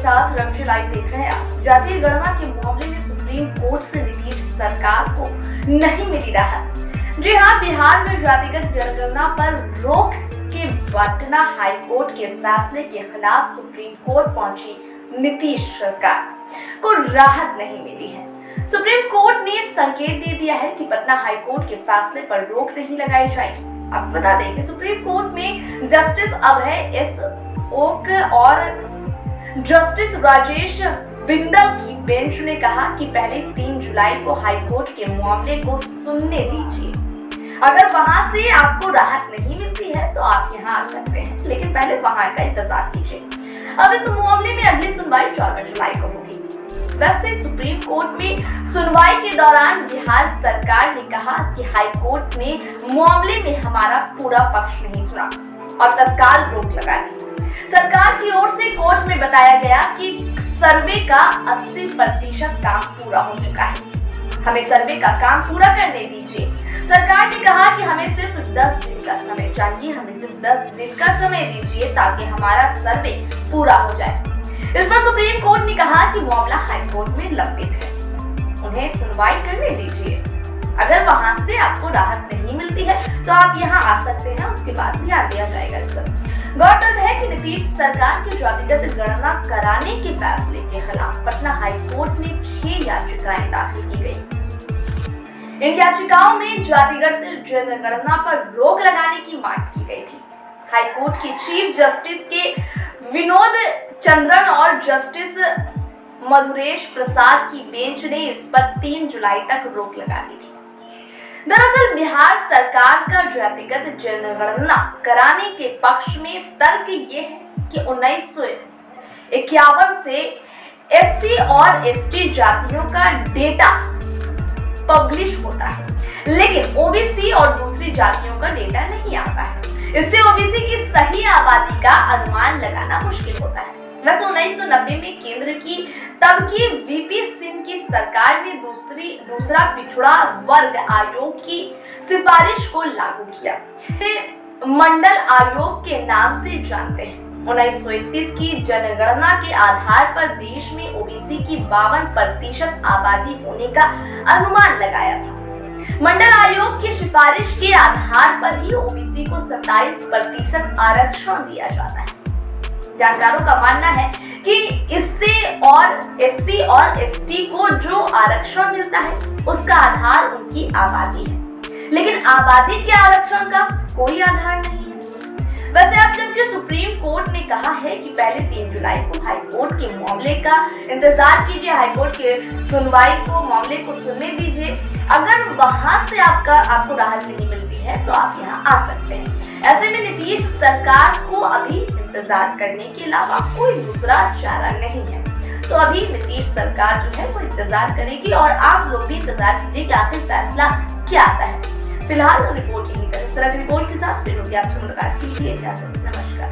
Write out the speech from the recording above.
साथ रमशी लाइव देख रहे हैं आप। जातीय गणना के मामले में सुप्रीम कोर्ट से नीतीश सरकार को नहीं मिली राहत। जी हाँ, बिहार में जातिगत जनगणना पर रोक के पटना हाईकोर्ट के फैसले के खिलाफ सुप्रीम कोर्ट पहुंची नीतीश सरकार को राहत नहीं मिली है। सुप्रीम कोर्ट ने संकेत दे दिया है कि पटना हाईकोर्ट के फैसले पर रोक नहीं लगाई जाएगी। आपको बता दें कि सुप्रीम कोर्ट में जस्टिस अभय एस ओक और जस्टिस राजेश बिंदल की बेंच ने कहा कि पहले 3 जुलाई को हाईकोर्ट के मामले को सुनने दीजिए। अगर वहां से आपको राहत नहीं मिलती है तो आप यहां आ सकते हैं, लेकिन पहले वहां का इंतजार कीजिए। अब इस मामले में अगली सुनवाई 14 जुलाई को होगी। वैसे सुप्रीम कोर्ट में सुनवाई के दौरान बिहार सरकार ने कहा कि हाईकोर्ट ने मामले में हमारा पूरा पक्ष नहीं सुना और तत्काल रोक लगा दी। सरकार की ओर से कोर्ट में बताया गया कि सर्वे का 80% काम पूरा हो चुका है, हमें सर्वे का काम पूरा करने दीजिए। सरकार ने कहा कि हमें सिर्फ 10 दिन का समय चाहिए, हमें सिर्फ 10 दिन का समय दीजिए ताकि हमारा सर्वे पूरा हो जाए। इस पर सुप्रीम कोर्ट ने कहा कि मामला हाईकोर्ट में लंबित है, उन्हें सुनवाई करने दीजिए। अगर वहां से आपको राहत नहीं मिलती है तो आप यहां आ सकते हैं, उसके बाद ध्यान दिया जाएगा इस पर। गौरतलब है कि नीतीश सरकार की जातिगत गणना कराने के फैसले के खिलाफ पटना हाईकोर्ट में 6 याचिकाएं दाखिल की गई। इन याचिकाओं में जातिगत जनगणना पर रोक लगाने की मांग की गई थी। हाईकोर्ट के चीफ जस्टिस के विनोद चंद्रन और जस्टिस मधुरेश प्रसाद की बेंच ने इस पर 3 जुलाई तक रोक लगा दी थी। दरअसल बिहार सरकार का जातिगत जनगणना कराने के पक्ष में तर्क ये है कि 1951 से एससी और एसटी जातियों का डेटा पब्लिश होता है, लेकिन ओबीसी और दूसरी जातियों का डेटा नहीं आता है। इससे ओबीसी की सही आबादी का अनुमान लगाना मुश्किल होता है। वैसे 1990 में केंद्र की तब की वीपी सिंह की सरकार ने दूसरा पिछड़ा वर्ग आयोग की सिफारिश को लागू किया। मंडल आयोग के नाम से जानते हैं। 1931 की जनगणना के आधार पर देश में ओबीसी की 52% आबादी होने का अनुमान लगाया था। मंडल आयोग की सिफारिश के आधार पर ही ओबीसी को 27% आरक्षण दिया जाता है। जानकारों का मानना है कि इससे और एससी और एसटी को जो आरक्षण मिलता है उसका आधार उनकी आबादी है, लेकिन आबादी के आरक्षण का कोई आधार नहीं है। वैसे अब जबकि सुप्रीम कोर्ट ने कहा है कि पहले 3 जुलाई को हाईकोर्ट के मामले का इंतजार कीजिए, हाईकोर्ट के सुनवाई को मामले को सुनने दीजिए। अगर वहां से आपको राहत नहीं मिलती है तो आप यहाँ आ सकते हैं। ऐसे में नीतीश सरकार को अभी इंतजार करने के अलावा कोई दूसरा चारा नहीं है। तो अभी नीतीश सरकार जो है वो इंतजार करेगी और आप लोग भी इंतजार कीजिए कि आखिर फैसला क्या आता है। फिलहाल रिपोर्ट यही है। इस तरह की रिपोर्ट के साथ फिर होगी आपसे मुलाकात कीजिए। इजाजत, नमस्कार।